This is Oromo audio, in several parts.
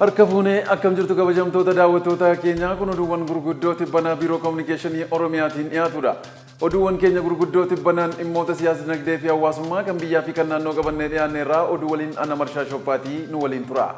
Harka akkam jirtu kabajamtoota daawwattoota keenyaa kun oduuwwan gurguddoo tibbanaa biiroo kominikeeshinii Oromiyaatiin dhiyaatudha. Oduuwwan keenya gurguddoo tibbanaan dhimmoota siyaasa dinagdee fi hawaasummaa kan biyyaa fi kan naannoo qabannee dhiyaanneerraa oduu waliin ana Marshaa Shoppaatii nu waliin tura.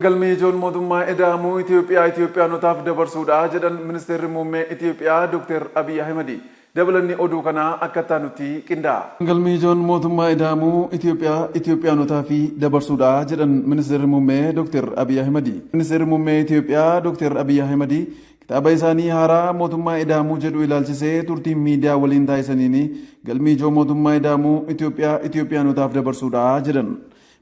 Galmi ijoon mootummaa eda'amuu Itoophiyaanotaaf dabarsuudha jedhan ministeerri muummee Itoophiyaa Dr. Abiy Ahmed. Dabalanni oduu kana akka nuti qindaa. Galmi ijoon mootummaa eda'amuu Itoophiyaanotaaf dabarsuudha jedhan ministeerri muummee Dr. Abiy Ahmed. Ministeerri muummee Itoophiyaa Dr. Abiy Ahmed kitaaba isaanii haaraa mootummaa eda'amuu jedhu ilaalchisee turtiin miidiyaa waliin taasisaniin galmi ijoo mootummaa eda'amuu Itoophiyaanotaaf dabarsuudha jedhan.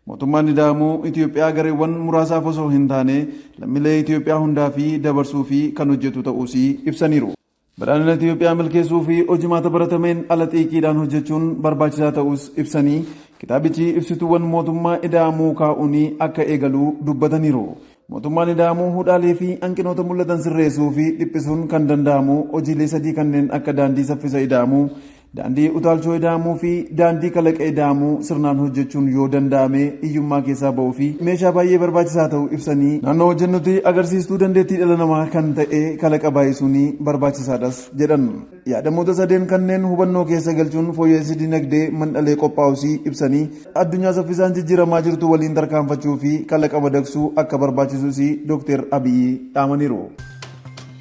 Mootummaan eda'amuu Itoophiyaa gareewwan muraasaaf osoo hin taane lammiilee Itoophiyaa hundaaf dabarsuu fi kan hojjetu ta'uus ibsaniiru. Badhaadhina Itoophiyaa milkeessuu fi hojimaata baratameen ala xiiqiidhaan hojjechuun barbaachisaa ta'us ibsanii kitaabichi ibsituuwwan mootummaa eda'amuu kaa'uun akka eegalu dubbataniiru. Mootummaan eda'amuu hudhaalee fi hanqinoota mul'atan sirreessuu fi dhiphisuun kan danda'amu hojiilee sadii kanneen akka daandii saffisa eda'amuu, daandii utaalchoo eda'amuu fi daandii kalaqa eda'amuu sirnaan hojjechuun yoo danda'ame hiyyummaa keessaa ba'uu fi meeshaa baay'ee barbaachisaa ta'uu ibsanii naannoo hojjennutti agarsiistuu dandeettii dhala namaa kan ta'e kalaqa baay'isuun barbaachisaadhas jedhan. Yaadamoota sadeen kanneen hubannoo keessa galchuun fooyyessi dinagdee mandhalee qophaa'us ibsanii addunyaa saffisaan jijjiiramaa jirtu waliin tarkaanfachuu fi kalaqa madagsuu akka barbaachisus Dr. Abiy dhaamaniiru.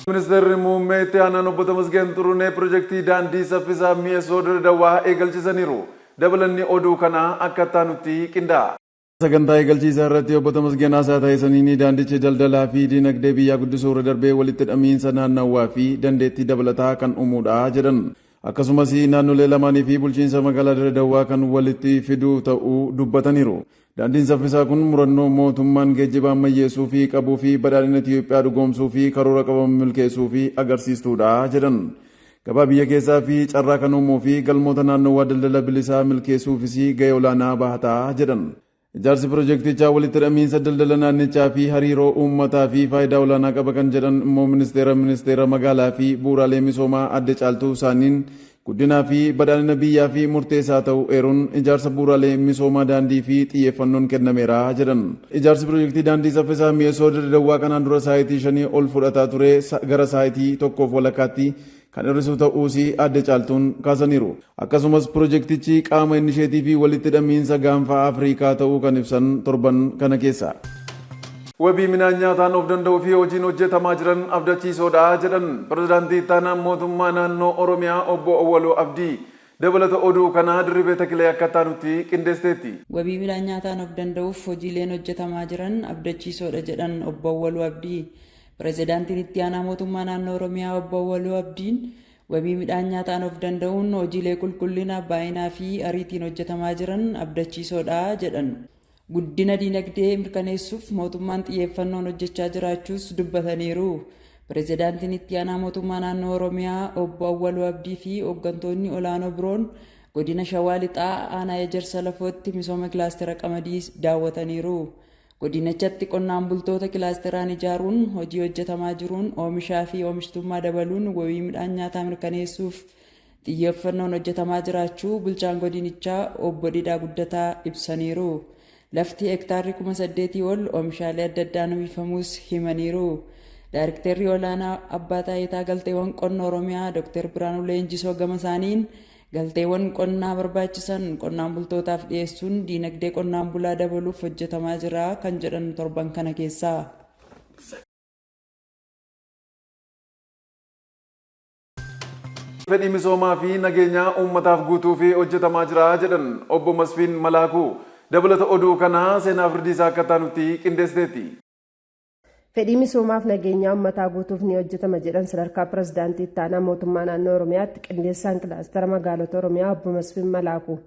Ministeerri muummee itti aanaan obbo Tamasgeen Xurunee pirojektii daandii saffisaa mi'eessoo Dirredawaa eegalchisaniiru. Dabalanni oduu kana akka nuti qindaa. Sagantaa eegalchiisaa irratti obbo Tamasgeen haasaa taasisaniin daandichi daldalaa fi dinagdee biyyaa guddisuu irra darbee walitti hidhamiinsa naannawaa fi dandeettii dabalataa kan uumuudha jedhan. Akkasumas naannolee lamaanii fi bulchiinsa magaalaa Dirredawaa kan walitti fiduu ta'uu dubbataniiru. Daandiin saffisaa kun murannoo mootummaan geejjiba ammayyeessuu fi qabuu fi badhaadhina Itoophiyaa dhugoomsuu fi karoora qabamu milkeessuu fi agarsiistuudha jedhan. Gabaa biyya keessaa fi carraa kan uumuu fi galmoota naannawaa daldala bilisaa milkeessuufis gahee olaanaa bahataa jedhan. Ijaarsi pirojektichaa walitti hidhamiinsa daldala naannichaa fi hariiroo uummataa fi faayidaa olaanaa qaba kan jedhan immoo ministeera magaalaa fi bu'uuraalee misoomaa adde Caaltuu Saaniin guddinaa fi badhaadhina biyyaa fi murteessaa ta'uu eeruun ijaarsa bu'uuraalee misoomaa daandii fi xiyyeeffannoon kennameera jedhan. Ijaarsi pirojektii daandii saffisaa mi'eessoo Dirredawaa kanaan dura saayitii 5 ol fudhataa ture gara saayitii 1.2tti kan hir'isu ta'uus adde Caaltuun kaasaniiru. Akkasumas pirojektichi qaama inisheetii walitti hidhamiinsa gaanfa Afrikaa ta'uu kan ibsan torban kana keessa. Wabii midhaan nyaataan of danda'uu fi hojiin hojjetamaa jiran abdachiisoodha jedhan pirezidaantii itti aanaa mootummaa naannoo Oromiyaa obbo Awwaluu Abdii. Dabalata oduu kanaa Dirribee Takilee akka nuti qindeesseetti. Wabii midhaan nyaataan of danda'uuf hojiileen hojjetamaa jiran abdachiisoodha jedhan obbo Awwaluu Abdii. Pirezidaantiin itti aanaa mootummaa naannoo Oromiyaa obbo Awwaluu Abdiin wabii midhaan nyaataan of danda'uun hojiilee qulqullina baay'inaa fi ariitiin hojjetamaa jiran abdachiisoodha jedhan. Guddina dinagdee mirkaneessuuf mootummaan xiyyeeffannoon hojjechaa jiraachuus dubbataniiru. Pirezidaantiin itti aanaa mootummaa naannoo Oromiyaa obbo Awwaluu Abdii fi hooggantoonni olaanoo biroon godina Shawaa Lixaa aanaa Ejersa Lafootti misooma kilaastera qamadii daawwataniiru. Godinichatti qonnaan bultoota kilaasteraan ijaaruun hojii hojjetamaa jiruun oomishaa fi oomishtummaa dabaluun wabii midhaan nyaataa mirkaneessuuf xiyyeeffannoon hojjetamaa jiraachuu bulchaan godinichaa obbo Didhaa Guddataa ibsaniiru. Lafti hektaarri 8,000 ol oomishaalee adda addaan oomishamuus himaniiru. Daayirektarri olaanaa Abbaa Taayitaa Galteewwan Qonna Oromiyaa Dr. Biraanuu Leenjisoo gama isaaniin galteewwan qonnaa barbaachisan qonnaan bultootaaf dhiyeessuun dinagdee qonnaan bulaa dabaluuf hojjetamaa jira kan jedhan torban kana keessa. Fedhii misoomaa fi nageenyaa uummataaf guutuu fi hojjetamaa jira jedhan obbo Masfiin Malaakuu. Dabalata oduu kanaa seenaa firdiisaa akka nuti qindeesseetti. Fedhii misoomaaf nageenyaa uummataa guutuuf ni hojjetama jedhan sadarkaa pirezidaantii itti aanaa mootummaa naannoo Oromiyaatti qindeessaan kilaastera magaalota Oromiyaa obbo Masfiin Malaakuu.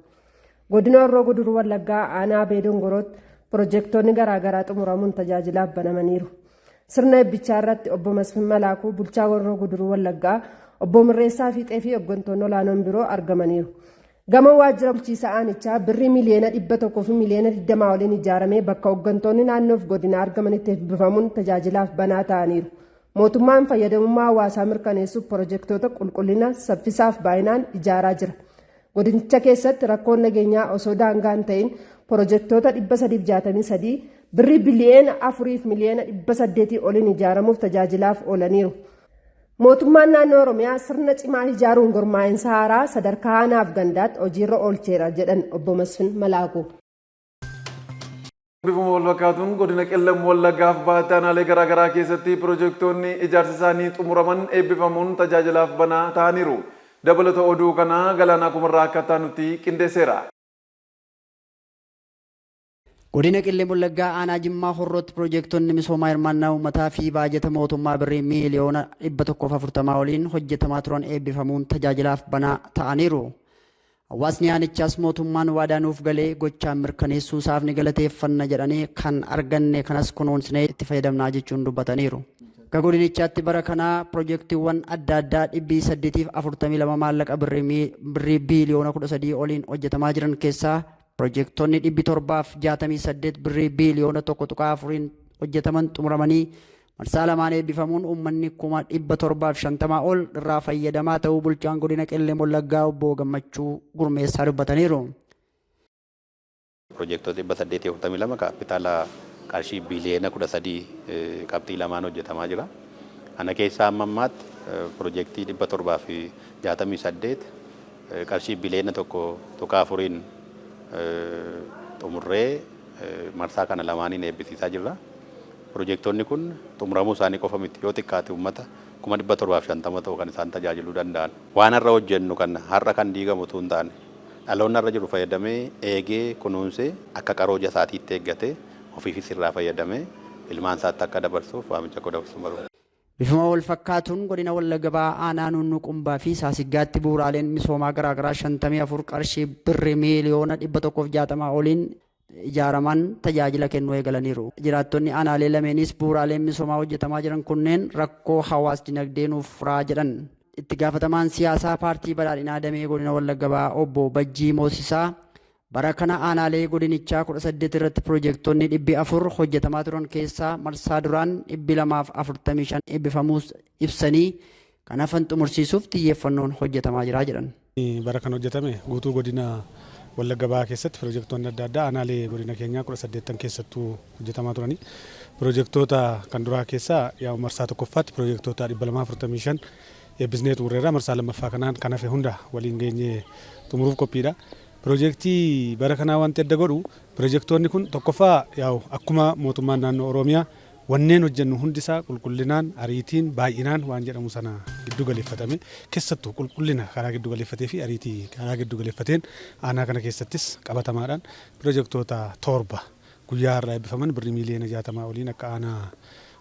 Godina Horroo Guduruu Wallaggaa aanaa Abee Dongorootti pirojektoonni garaagaraa xumuramuun tajaajilaaf banamaniiru. Sirna eebbichaa irratti obbo Masfiin Malaakuu bulchaa Horroo Guduruu Wallaggaa obbo Mirreessaa Fiixee fi hooggantoonni olaanoon biroo argamaniiru. Gama waajjira bulchiinsa aanichaa birrii miliyoona 100 fi miliyoona 20 waliin ijaaramee bakka hooggantoonni naannoof godina argamanitti eebbifamuun tajaajilaaf banaa ta'aniiru. Mootummaan fayyadamummaa hawaasaa mirkaneessuuf pirojektoota qulqullina saffisaaf baay'inaan ijaaraa jira. Godinicha keessatti rakkoon nageenyaa osoo daangaan ta'in pirojektoota 363 birrii biliyoona 4 miliyoona 800 oliin ijaaramuuf tajaajilaaf oolaniiru. Mootummaan naannoo Oromiyaa sirna cimaa ijaaruun gurmaa'insa haaraa sadarkaa aanaaf gandaatti hojiirra oolcheera jedhan obbo Masfin Malaaquu. Bifuma wal fakkaatuun godina Qellam Wallaggaaf baatee aanaalee garaagaraa keessatti piroojeektoonni ijaarsa isaanii xumuraman eebbifamuun tajaajilaaf banaa ta'aniiru. Dabalata oduu kanaa Galaanaa Kumarraa akka nutti qindeesseera. Godina Qellam Wallaggaa aanaa Jimmaa Horrootti piroojeektoonni misoomaa hirmaannaa uummataa fi baajata mootummaa birrii miiliyoona 140 oliin hojjetamaa turan eebbifamuun tajaajilaaf banaa ta'aniiru. Hawaasni aanichaas mootummaan waadaa nuuf galee gochaan mirkaneessuu isaaf ni galateeffanna jedhanii kan arganne kanas kunuunsinee itti fayyadamnaa jechuun dubbataniiru. Akka godinichaatti bara kanaa piroojeektiiwwan adda addaa 842 maallaqa birrii biiliyoona 13 oliin hojjetamaa jiran keessaa piroojeektoonni 768 birrii biiliyoona 1.4 hojjetaman xumuramanii marsaa lamaan eebbifamuun uummanni 750 ol irraa fayyadamaa ta'uu bulchaan godina Qellam Wallaggaa obbo Gammachuu Gurmeessaa dubbataniiru. Piroojeektoota 842 kaapitaala qarshii biiliyoona 13 qabxii lamaan hojjetamaa jira. Ana keessaa amma ammaatti piroojeektii 768 qarshii biiliyoona 1.4 xumurree marsaa kana lamaaniin eebbisiisaa jirra. Piroojeektoonni kun xumuramuu isaanii qofa miti yoo xiqqaate uummata 750 ta'u kan isaan tajaajiluu danda'an. Waan har'a hojjennu kan har'a kan diigamu tun taane dhaloonni har'a jiru fayyadamee eegee kunuunsee akka qarooja isaatiitti eeggate ofiifis irraa fayyadamee ilmaan isaatti akka dabarsuuf waamicha godhachuu barbaada. Bifuma wal fakkaatuun godina Wallagga Bahaa aanaa Nunnuqumbaa fi Saasiggaatti bu'uuraaleen misoomaa garaagaraa 54 qarshii birrii miiliyoona 160 oliin ijaaraman tajaajila kennuu eegalaniiru. Jiraattonni aanaalee lameenis bu'uuraaleen misoomaa hojjetamaa jiran kunneen rakkoo hawaas dinagdee nuuf furaa jedhan. Itti gaafatamaan siyaasaa paartii badhaadhinaa damee godina Wallagga Bahaa obbo Bajjii Moosisaa bara kana aanaalee godinichaa 18 irratti piroojeektoonni 400 hojjetamaa turan keessaa marsaa duraan 245 eebbifamuus ibsanii kan hafan xumursiisuuf xiyyeeffannoon hojjetamaa jira jedhan. Bara kana hojjetame guutuu godina Wallagga Bahaa keessatti piroojeektoonni adda addaa aanaalee godina keenyaa 18 keessattuu hojjetamaa turanii piroojeektoota kan duraa keessaa yaa marsaa tokkoffaatti piroojeektoota 245 eebbisnee xumurreerra marsaa lammaffaa kanaan kan hafe hunda waliin geenyee xumuruuf qophiidha. Piroojeektii bara kanaa wanti adda godhu piroojeektoonni kun tokkoffaa yaa'u akkuma mootummaan naannoo Oromiyaa wanneen hojjennu hundisaa qulqullinaan ariitiin baay'inaan waan jedhamu sana giddu galeeffatame keessattuu qulqullina karaa giddu galeeffatee fi ariitii karaa giddu galeeffateen aanaa kana keessattis qabatamaadhaan piroojeektoota 7 guyyaa har'aa eebbifaman birrii miiliyoona 60 oliin akka aanaa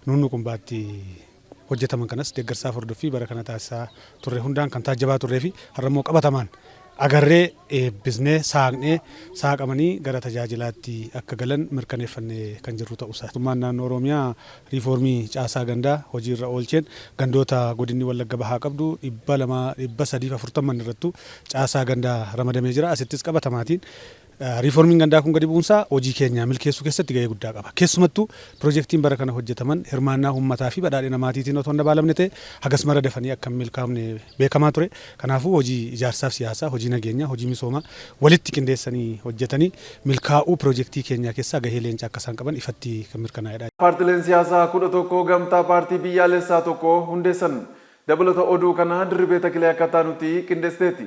Nunnuqumbaatti hojjetaman kanas deeggarsaaf hordoffii bara kana taasisaa turre hundaan kan taajjabaa turree fi har'ammoo qabatamaan agarree eebbisnee saaqnee saaqamanii gara tajaajilaatti akka galan mirkaneeffannee kan jirru ta'uusaa. Mootummaan naannoo Oromiyaa riifoormii caasaa gandaa hojiirra oolcheen gandoota godinni Wallagga Bahaa qabdu 340 irrattu caasaa gandaa ramadamee jira. Asittis qabatamaatiin riifoormiin gandaa kun gadi bu'uunsaa hojii keenya milkeessuu keessatti gahee guddaa qaba. Keessumattuu piroojeektiin bara kana hojjetaman hirmaannaa uummataa fi badhaadhina maatiitiin otoo hin dabaalamne ta'e hagas mara dafanii akka hin milkaa'amne beekamaa ture. Kanaafuu hojii ijaarsaaf siyaasaa, hojii nageenyaa, hojii misoomaa walitti qindeessanii hojjetanii milkaa'uu piroojeektii keenyaa keessaa gahee leencaa akka isaan qaban ifatti kan mirkanaa'edha. Paartileen siyaasaa 11 gamtaa paartii biyyaalessaa tokko hundeessan. Dabalata oduu kanaa Dirribee Takilee akka nutti qindeessiteetti.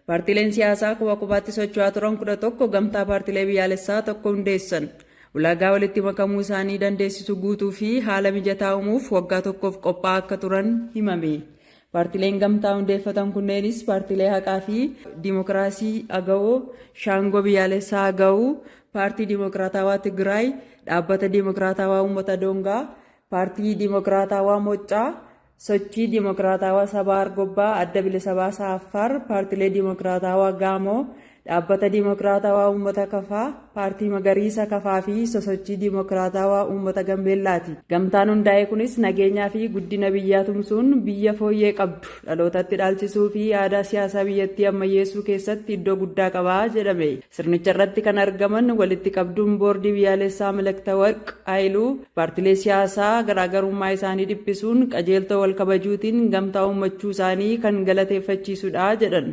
Paartileen siyaasaa kuba kubaatti socho'aa turan 11 gamtaa paartilee biyyaalessaa tokko hundeessan. Ulaagaa walitti makamuu isaanii dandeessisu guutuu fi haala mijataa uumuuf waggaa tokkoof qophaa'aa akka turan himame. Paartileen gamtaa hundeeffatan kunneenis paartilee haqaa fi dimokiraasii Agawoo, Shaangoo biyyaalessaa Agawuu, paartii dimokiraatawaa Tigraay, dhaabbata dimokiraatawaa uummata Dongaa, paartii dimokiraatawaa Moccaa, sochii dimokiraatawaa sabaa Argobbaa, adda bilisa baasaa Affaar, paartilee dimokiraatawaa Gaamoo, dhaabbata dimokiraatawaa uummata Kafaa, paartii magariisa Kafaa fi sosochii dimokiraatawaa uummata Gambeellaati. Gamtaan hundaa'e kunis nageenyaa fi guddina biyyaa tumsuun biyya fooyyee qabdu dhalootatti dhaalchisuu fi aadaa siyaasaa biyyattii ammayyeessuu keessatti iddoo guddaa qabaa jedhame. Sirnicha irratti kan argaman walitti qabduun boordii biyyaalessaa Malakta Warq Haayiluu paartilee siyaasaa garaagarummaa isaanii dhiphisuun qajeeltoo wal kabajuutiin gamtaa uummachuu isaanii kan galateeffachiisudha jedhan.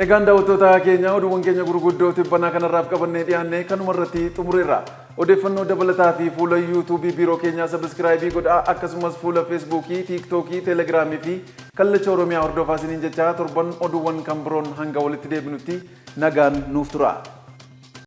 Egaan daawwattoota keenya oduuwwan keenya gurguddoo tibbanaa kanarraaf qabannee dhiyaannee kanumarratti xumureerra. Odeeffannoo dabalataa fi fuula yuutuubii biiroo keenyaa sabiskiraayibii godhaa akkasumas fuula feesbuukii, tiiktookii, teelegiraamii fi kallacha Oromiyaa hordofaa isiniin jechaa torban oduuwwan kan biroon hanga walitti deebinutti nagaan nuuf tura.